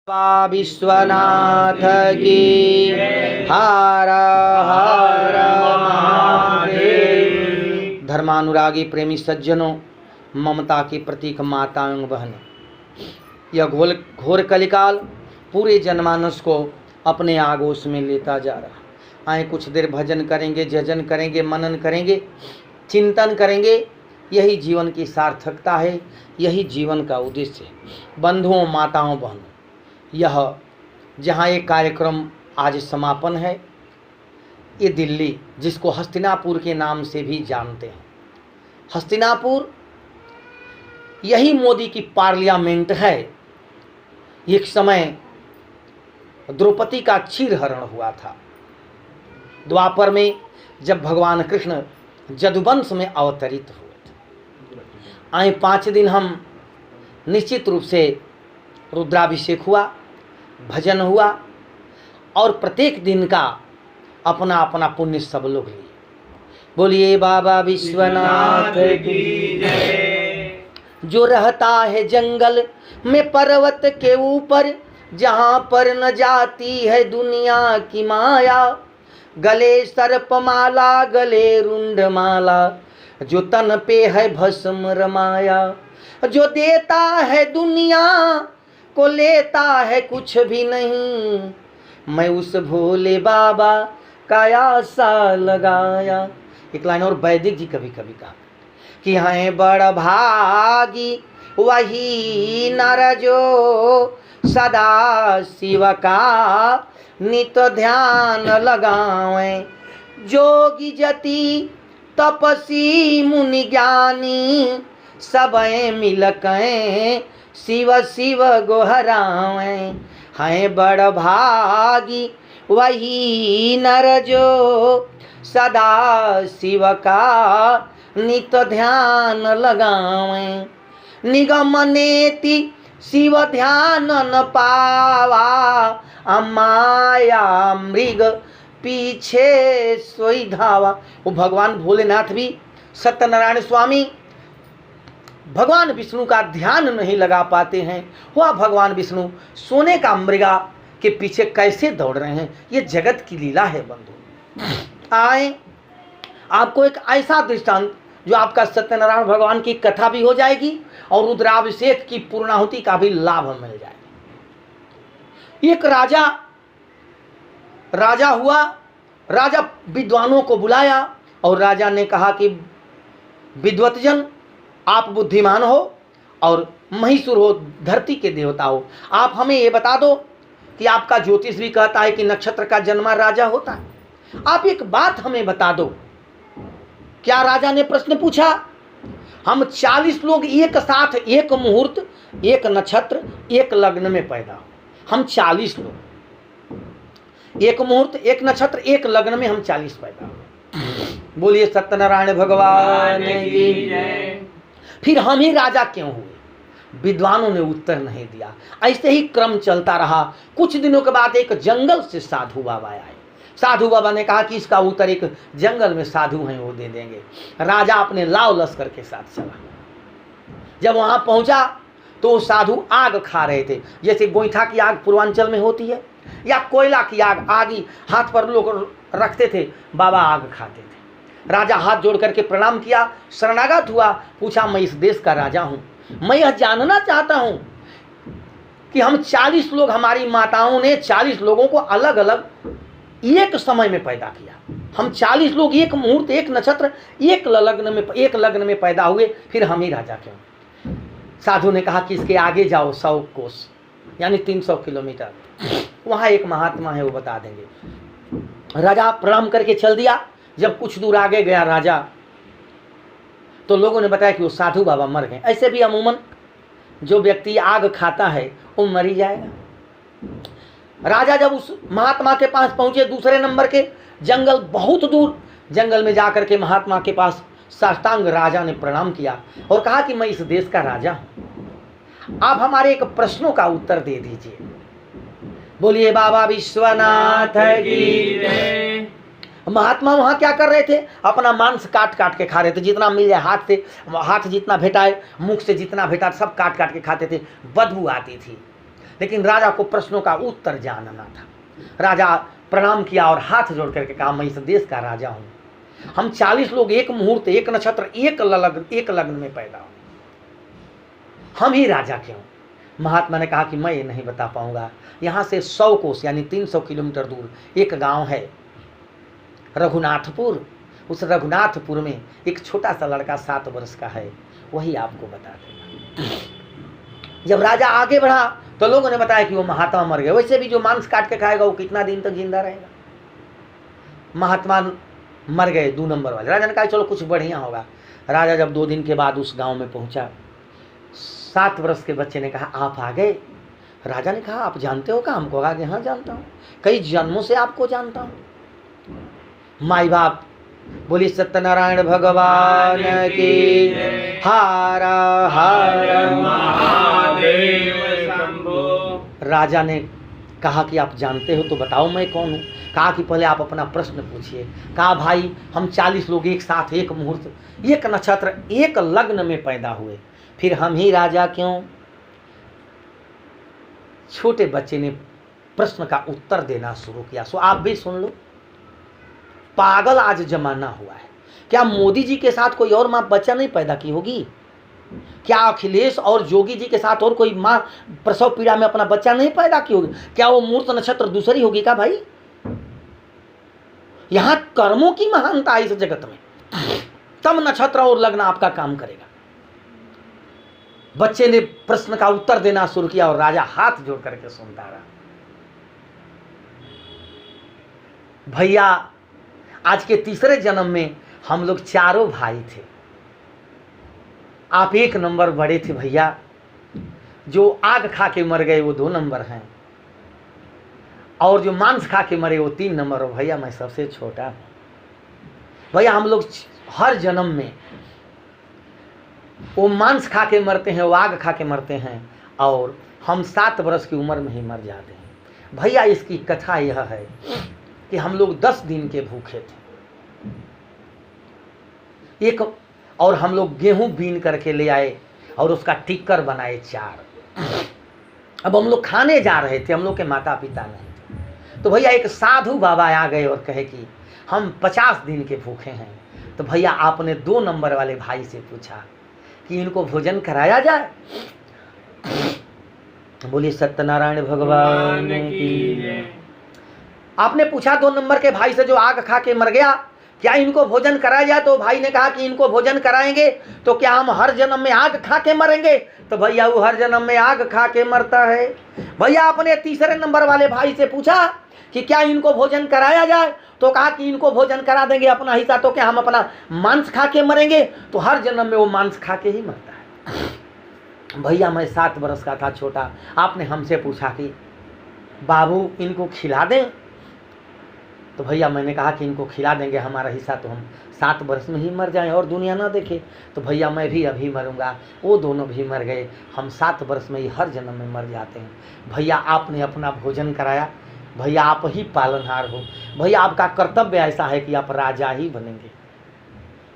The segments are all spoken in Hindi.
बाबा विश्वनाथ की हर हर महादेव। धर्मानुरागी प्रेमी सज्जनों, ममता की प्रतीक माता एवं बहनें, यह घोर कलिकाल पूरे जनमानस को अपने आगोश में लेता जा रहा। आए कुछ देर भजन करेंगे, जजन करेंगे, मनन करेंगे, चिंतन करेंगे। यही जीवन की सार्थकता है, यही जीवन का उद्देश्य है। बंधुओं, माताओं, बहनों, यह जहाँ एक कार्यक्रम आज समापन है, ये दिल्ली, जिसको हस्तिनापुर के नाम से भी जानते हैं। हस्तिनापुर यही मोदी की पार्लियामेंट है। एक समय द्रौपदी का चीरहरण हुआ था। द्वापर में जब भगवान कृष्ण जदुवंश में अवतरित हुए थे। आए 5 दिन हम निश्चित रूप से रुद्राभिषेक हुआ, भजन हुआ और प्रत्येक दिन का अपना अपना पुण्य सब लोग लिए। बोलिए बाबा विश्वनाथ की जय। जो रहता है जंगल में पर्वत के ऊपर, जहाँ पर न जाती है दुनिया की माया, गले सर्पमाला गले रुंडमाला, जो तन पे है भस्म रमाया, जो देता है दुनिया को लेता है कुछ भी नहीं, मैं उस भोले बाबा का आशा लगाया। एक लाइन और वैदिक जी कभी कभी कहा कि हैं बड़ भागी वही नर जो सदा शिव का नित ध्यान लगावें, जोगी जति तपसी मुनि ज्ञानी, सबे मिलकें शिव शिव गोहरावें। हैं बड़ भागी वही नर जो सदा शिव का नित ध्यान लगावें, निगम नेति शिव ध्यान न पावा, माया मृग पीछे सोई धावा। वो भगवान भोलेनाथ भी, सत्यनारायण स्वामी भगवान विष्णु का ध्यान नहीं लगा पाते हैं। वह भगवान विष्णु सोने का मृगा के पीछे कैसे दौड़ रहे हैं। ये जगत की लीला है बंधु। आए आपको एक ऐसा दृष्टांत जो आपका सत्यनारायण भगवान की कथा भी हो जाएगी और रुद्राभिषेक की पूर्णाहुति का भी लाभ मिल जाएगा। एक राजा हुआ। राजा विद्वानों को बुलाया और राजा ने कहा कि विद्वतजन, आप बुद्धिमान हो और महिषुर हो, धरती के देवता हो, आप हमें ये बता दो कि आपका ज्योतिष भी कहता है कि नक्षत्र का जन्मा राजा होता है। आप एक बात हमें बता दो। क्या राजा ने प्रश्न पूछा? हम 40 लोग एक साथ, एक मुहूर्त, एक नक्षत्र, एक लग्न में पैदा हो। हम 40 लोग, एक मुहूर्त, एक नक्षत्र, एक लग्न में हम 40 पैदा हो। बोलिए सत्यनारायण भगवान की जय। फिर हम ही राजा क्यों हुए? विद्वानों ने उत्तर नहीं दिया। ऐसे ही क्रम चलता रहा। कुछ दिनों के बाद एक जंगल से साधु बाबा आए। साधु बाबा ने कहा कि इसका उत्तर एक जंगल में साधु हैं, वो दे देंगे। राजा अपने लाव लश्कर के साथ चला। जब वहां पहुंचा तो साधु आग खा रहे थे, जैसे गोईठा की आग पूर्वांचल में होती है या कोयला की आग ही हाथ पर लोग रखते थे, बाबा आग खाते थे। राजा हाथ जोड़ करके प्रणाम किया, शरणागत हुआ, पूछा मैं इस देश का राजा हूँ, मैं यह जानना चाहता हूँ कि हम 40 लोग, हमारी माताओं ने 40 लोगों को अलग अलग एक समय में पैदा किया। हम 40 लोग एक मुहूर्त, एक नक्षत्र, एक लग्न में पैदा हुए, फिर हम ही राजा क्यों? साधु ने कहा कि इसके आगे जाओ 100 कोस यानी 300 किलोमीटर, वहाँ एक महात्मा है, वो बता देंगे। राजा प्रणाम करके चल दिया। जब कुछ दूर आगे गया राजा, तो लोगों ने बताया कि वो साधु बाबा मर गए। ऐसे भी अमूमन जो व्यक्ति आग खाता है वो मर ही जाएगा। राजा जब उस महात्मा के पास पहुंचे, दूसरे नंबर के जंगल, बहुत दूर जंगल में जाकर के महात्मा के पास साष्टांग राजा ने प्रणाम किया और कहा कि मैं इस देश का राजा हूं, आप हमारे एक प्रश्नों का उत्तर दे दीजिए। बोलिए बाबा विश्वनाथ की जय। महात्मा वहां क्या कर रहे थे? अपना मांस काट काट के खा रहे थे, जितना मिल जाए हाथ से, हाथ जितना भेटाए, मुख से जितना भेटा, सब काट काट के खाते थे। बदबू आती थी। लेकिन राजा को प्रश्नों का उत्तर जानना था। राजा प्रणाम किया और हाथ जोड़ करके कहा, मैं इस देश का राजा हूँ, हम 40 लोग एक मुहूर्त, एक नक्षत्र, एक लग्न में पैदा हुए, हम ही राजा क्यों? महात्मा ने कहा कि मैं ये नहीं बता पाऊंगा। यहाँ से 100 कोस यानी 300 किलोमीटर दूर एक गांव है रघुनाथपुर। उस रघुनाथपुर में एक छोटा सा लड़का 7 वर्ष का है, वही आपको बता देगा। जब राजा आगे बढ़ा तो लोगों ने बताया कि वो महात्मा मर गए। वैसे भी जो मांस काट के खाएगा वो कितना दिन तक जिंदा रहेगा। महात्मा मर गए 2 नंबर वाले। राजा ने कहा चलो कुछ बढ़िया होगा। राजा जब 2 दिन के बाद उस गांव में पहुंचा, 7 वर्ष के बच्चे ने कहा आप आ गए। राजा ने कहा आप जानते हो क्या हमको? कहा कि हाँ जानता हूँ, कई जन्मों से आपको जानता हूँ। माई बाप बोली सत्यनारायण भगवान की। हर हर महादेव शंभो। राजा ने कहा कि आप जानते हो तो बताओ मैं कौन हूँ। कहा कि पहले आप अपना प्रश्न पूछिए। कहा भाई हम 40 लोग एक साथ, एक मुहूर्त, एक नक्षत्र, एक लग्न में पैदा हुए, फिर हम ही राजा क्यों? छोटे बच्चे ने प्रश्न का उत्तर देना शुरू किया। सो आप भी सुन लो। पागल आज जमाना हुआ है। क्या मोदी जी के साथ कोई और माँ बच्चा नहीं पैदा की होगी? क्या अखिलेश और जोगी जी के साथ और कोई माँ प्रसव पीड़ा में अपना बच्चा नहीं पैदा की होगी? क्या वो मूर्त नक्षत्र दूसरी होगी क्या भाई? यहां कर्मों की महानता है इस जगत में, तब नक्षत्र और लग्न आपका काम करेगा। बच्चे ने प्रश्न का उत्तर देना शुरू किया और राजा हाथ जोड़ करके सुनता रहा। भैया आज के तीसरे जन्म में हम लोग चारों भाई थे। आप 1 नंबर बड़े थे भैया, जो आग खा के मर गए वो 2 नंबर हैं, और जो मांस खा के मरे वो 3 नंबर हो। भैया मैं सबसे छोटा हूं। भैया हम लोग हर जन्म में वो मांस खा के मरते हैं, वो आग खा के मरते हैं, और हम 7 वर्ष की उम्र में ही मर जाते हैं। भैया इसकी कथा यह है कि हम लोग 10 दिन के भूखे थे, और हम लोग गेहूं बीन करके ले आए और उसका टिक्कर बनाए 4। अब हम लोग खाने जा रहे थे, हम लोग के माता पिता नहीं थे। तो भैया एक साधु बाबा आ गए और कहे कि हम 50 दिन के भूखे हैं। तो भैया आपने 2 नंबर वाले भाई से पूछा कि इनको भोजन कराया जाए। बोलिए सत्यनारायण भगवान की। आपने पूछा 2 नंबर के भाई से जो आग खा के मर गया, क्या इनको भोजन कराया जाए? तो भाई ने कहा कि इनको भोजन कराएंगे तो क्या हम हर जन्म में आग खा के मरेंगे? तो भैया वो हर जन्म में आग खा के मरता है। भैया आपने तीसरे नंबर वाले भाई से पूछा कि क्या इनको भोजन कराया जाए? तो कहा कि इनको भोजन करा देंगे अपना हिस्सा, तो क्या हम अपना मांस खा के मरेंगे? तो हर जन्म में वो मांस खा के ही मरता है। भैया मैं 7 वर्ष का था, छोटा। आपने हमसे पूछा कि बाबू इनको खिला दें? तो भैया मैंने कहा कि इनको खिला देंगे, हमारा हिस्सा तो हम 7 वर्ष में ही मर जाएं और दुनिया ना देखे। तो भैया मैं भी अभी मरूंगा, वो दोनों भी मर गए, हम 7 वर्ष में ही हर जन्म में मर जाते हैं। भैया आपने अपना भोजन कराया, भैया आप ही पालनहार हो, भैया आपका कर्तव्य ऐसा है कि आप राजा ही बनेंगे,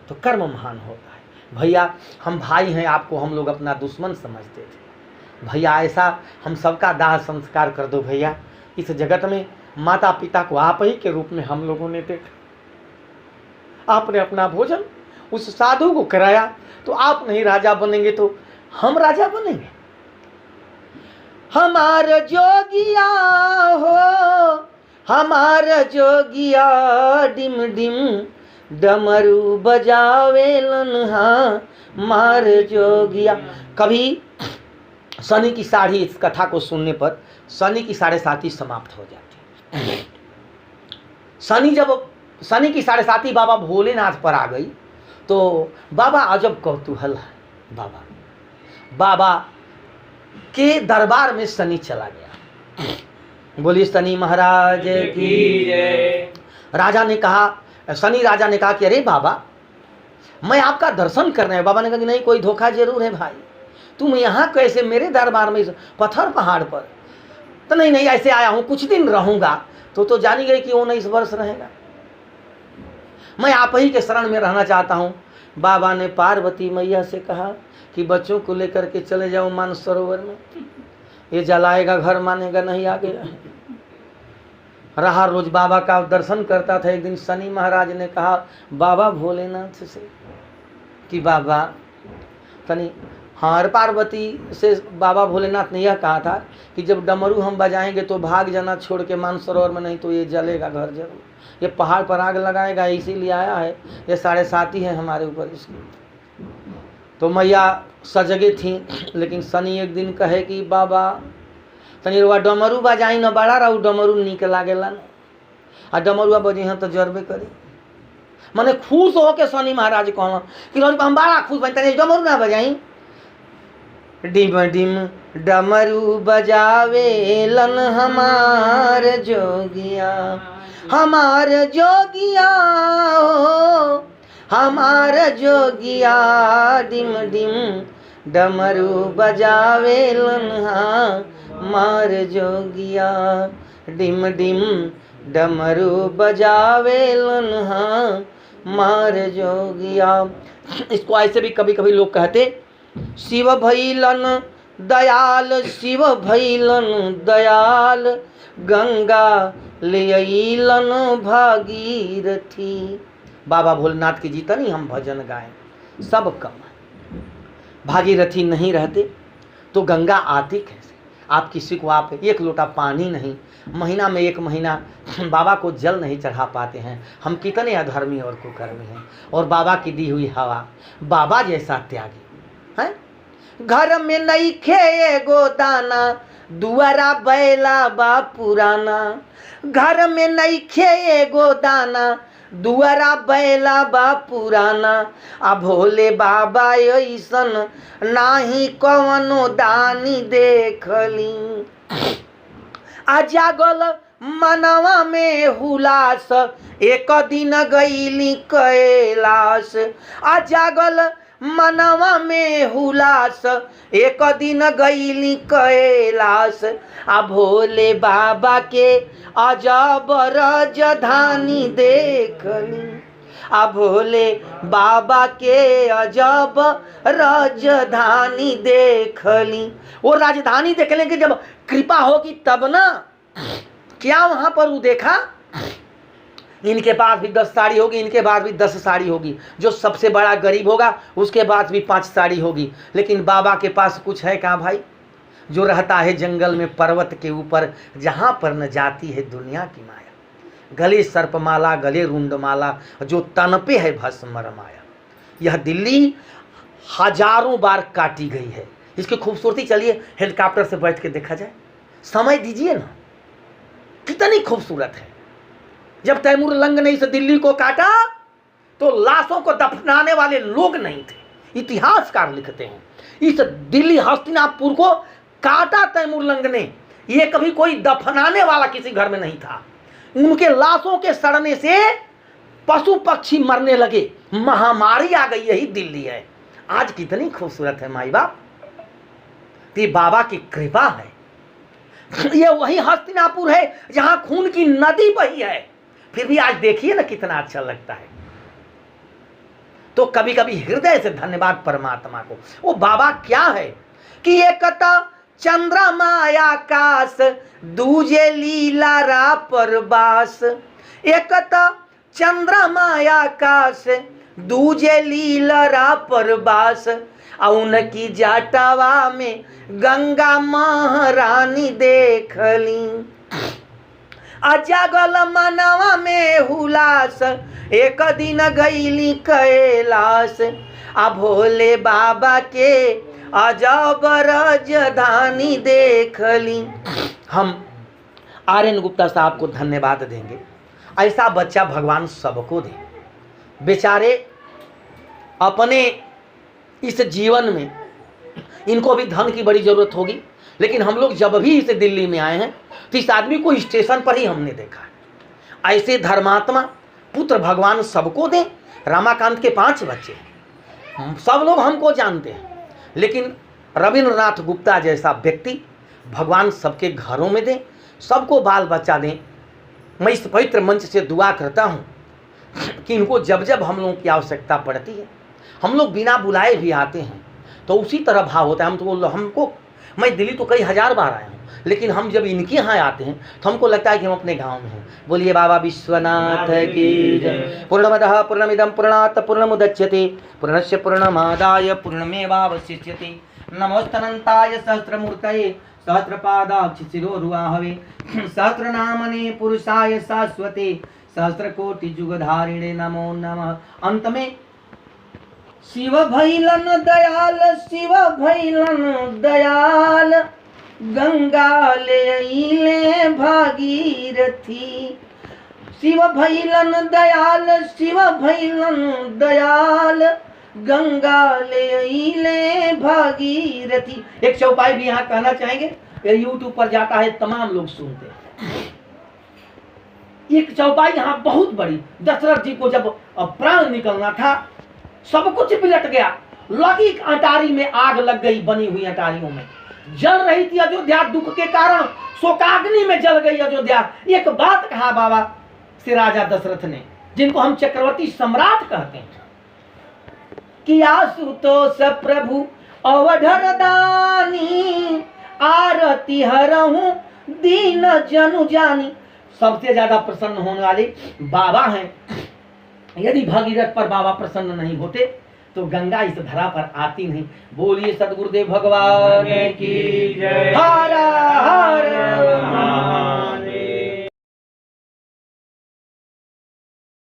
तो कर्म महान होता है। भैया हम भाई हैं, आपको हम लोग अपना दुश्मन समझते थे। भैया ऐसा हम सबका दाह संस्कार कर दो। भैया इस जगत में माता पिता को आप ही के रूप में हम लोगों ने देखा। आपने अपना भोजन उस साधु को कराया, तो आप नहीं राजा बनेंगे तो हम राजा बनेंगे। हमार जोगिया हो, हमार जोगिया डिम डिम डमरू बजावेलन, हमार जोगिया। कभी शनि की साढ़ी, इस कथा को सुनने पर शनि की 7.5 समाप्त हो जाती है। शनि की 7.5 बाबा भोलेनाथ पर आ गई तो बाबा अजब कौतूहल है। बाबा के दरबार में शनि चला गया। बोलिए शनि महाराज की जय। शनि राजा ने कहा कि अरे बाबा मैं आपका दर्शन करना है। बाबा ने कहा कि नहीं, कोई धोखा जरूर है भाई, तुम यहाँ कैसे मेरे दरबार में पत्थर पहाड़ पर? तो नहीं ऐसे आया हूँ, कुछ दिन रहूंगा। तो जानी गई कि वो 19 वर्ष रहेगा। मैं आप ही के शरण में रहना चाहता हूँ। बाबा ने पार्वती मैया से कहा कि बच्चों को लेकर के चले जाओ मानस सरोवर में। ये जलाएगा घर मानेगा नहीं, आगे रहा। रोज बाबा का दर्शन करता था। एक दिन शनि महाराज ने कहा बाबा भोलेनाथ से कि बाबा तनी, हाँ, पार्वती से बाबा भोलेनाथ ने यह कहा था कि जब डमरू हम बजाएंगे तो भाग जाना छोड़ के मानसरोवर में, नहीं तो ये जलेगा घर जरूर, ये पहाड़ पर आग लगाएगा, इसीलिए आया है, ये 7.5 है हमारे ऊपर इसकी। तो मैया सजगे थी, लेकिन शनि एक दिन कहे कि बाबा तनी रुआ डमरू बजाई न, बड़ा रहू डमरू निक लागेला न, आ डमरुआ बजे हैं तो जरबे करी। मैंने खुश हो के शनि महाराज कहना कि हम बड़ा खुश बन, तनी डमरू ना बजाई। डिम डिम डमरू बजावेलन हमार जोगिया, हमार जोगिया हो हमार जोगिया, डिम डिम डमरू बजावेलन हमार जोगिया, डिम डिम डमरू बजावेलन हमार जोगिया। इसको ऐसे भी कभी कभी लोग कहते, शिव भैलन दयाल, शिव भैलन दयाल, गंगा ले अइलन भागीरथी। बाबा भोलेनाथ की जीतनी हम भजन गाएं सब कम। भागीरथी नहीं रहते तो गंगा आती कैसे? आप किसी को आप 1 लोटा पानी नहीं, महीना में 1 महीना बाबा को जल नहीं चढ़ा पाते हैं। हम कितने अधर्मी और कुकर्मी हैं। और बाबा की दी हुई हवा, बाबा जैसा त्यागी है। घर में नहीं खे एगो दाना, दुआरा बैला बा पुराना। घर में नहीं खे एगो दाना, दुआरा बैला बा पुराना। आ भोले बाबा ऐसन नाही कवनो दानी देखली। आ जागल मनवा में हुलास, एक दिन गईली कैलाश। आ जागल मनवा में हुलास, एक दिन गईली कैलाश। आ भोले बाबा के अजब राजधानी देखली। आ भोले बाबा के अजब राजधानी देखली। वो राजधानी देखने की जब कृपा होगी तब ना। क्या वहां पर वो देखा? इनके पास भी 10 साड़ी होगी, इनके पास भी 10 साड़ी होगी। जो सबसे बड़ा गरीब होगा उसके पास भी 5 साड़ी होगी। लेकिन बाबा के पास कुछ है कहाँ भाई? जो रहता है जंगल में पर्वत के ऊपर, जहाँ पर न जाती है दुनिया की माया। गले सर्पमाला, गले रुंडमाला, जो तन पे है भस्म रमाया। यह दिल्ली हजारों बार काटी गई है। इसकी खूबसूरती चलिए हेलीकॉप्टर से बैठ के देखा जाए, समय दीजिए ना, कितनी खूबसूरत है। जब तैमूर लंग ने इस दिल्ली को काटा तो लाशों को दफनाने वाले लोग नहीं थे। इतिहासकार लिखते हैं इस दिल्ली हस्तिनापुर को काटा तैमूर लंग ने। ये कभी कोई दफनाने वाला किसी घर में नहीं था। उनके लाशों के सड़ने से पशु पक्षी मरने लगे, महामारी आ गई। यही दिल्ली है। आज कितनी खूबसूरत है माई बाप, ये बाबा की कृपा है। ये वही हस्तिनापुर है जहां खून की नदी बही है, फिर भी आज देखिए ना कितना अच्छा लगता है। तो कभी कभी हृदय से धन्यवाद परमात्मा को। वो बाबा क्या है कि एक चंद्रमा आकाश, दूजे लीला रा परबास। एक चंद्रमा आकाश, दूजे लीला रा परबास। उनकी जाटवा में गंगा महारानी देखली। जागल मनवा में हुलास, एक दिन गईली कैलाश। आ भोले बाबा के अजब राजधानी देखली। हम आर्यन गुप्ता साहब को धन्यवाद देंगे। ऐसा बच्चा भगवान सबको दे। बेचारे अपने इस जीवन में इनको भी धन की बड़ी जरूरत होगी, लेकिन हम लोग जब भी इस दिल्ली में आए हैं तो इस आदमी को स्टेशन पर ही हमने देखा है। ऐसे धर्मात्मा पुत्र भगवान सबको दें। रामाकांत के 5 बच्चे, सब लोग हमको जानते हैं, लेकिन रविंद्रनाथ गुप्ता जैसा व्यक्ति भगवान सबके घरों में दें, सबको बाल बच्चा दें। मैं इस पवित्र मंच से दुआ करता हूँ कि इनको जब जब हम लोगों की आवश्यकता पड़ती है, हम लोग बिना बुलाए भी आते हैं, तो उसी तरह भाव होता है। हमको मैं दिल्ली तो कई हजार बार आया हूँ, लेकिन हम जब इनके यहाँ आते हैं तो हमको लगता है कि हम अपने गांव में हैं। बोलिए बाबा विश्वनाथ की जय। पूर्णमदः पूर्णमिदं पूर्णात् पूर्णमुदच्यते पूर्णस्य पूर्णमादाय पूर्णमेवावशिष्यते। नमोस्तनन्ताय सहस्रमूर्तये सहस्रपादाक्ष शिरोरुवाहवे सहस्रनामने पुरुषाय शाश्वते सहस्रकोटि जुगधारिणे नमो नमः। अंत में शिव भैलन दयाल, शिव भैलन दयाल, गंगा ले भागीरथी। शिव भैलन दयाल, शिव भैलन दयाल, गंगा ले भागीरथी। एक चौपाई भी यहाँ कहना चाहेंगे, ये यूट्यूब पर जाता है, तमाम लोग सुनते हैं। एक चौपाई यहाँ बहुत बड़ी, दशरथ जी को जब प्राण निकलना था, सब कुछ बिलट गया, लगी अटारी में आग लग गई, बनी हुई अटारियों में जल रही थी अयोध्या, दुख के कारण शोकाग्नि में जल गई अयोध्या। एक बात कहा बाबा श्री राजा दशरथ ने, जिनको हम चक्रवर्ती सम्राट कहते हैं, कि आशुतोष प्रभु अवधर दानी, आरती हरहूं दीन जनु जानी। सबसे ज्यादा प्रसन्न होने वाले बाबा हैं। यदि भगीरथ पर बाबा प्रसन्न नहीं होते तो गंगा इस धरा पर आती नहीं। बोलिए सदगुरुदेव भगवान की जय। हर हर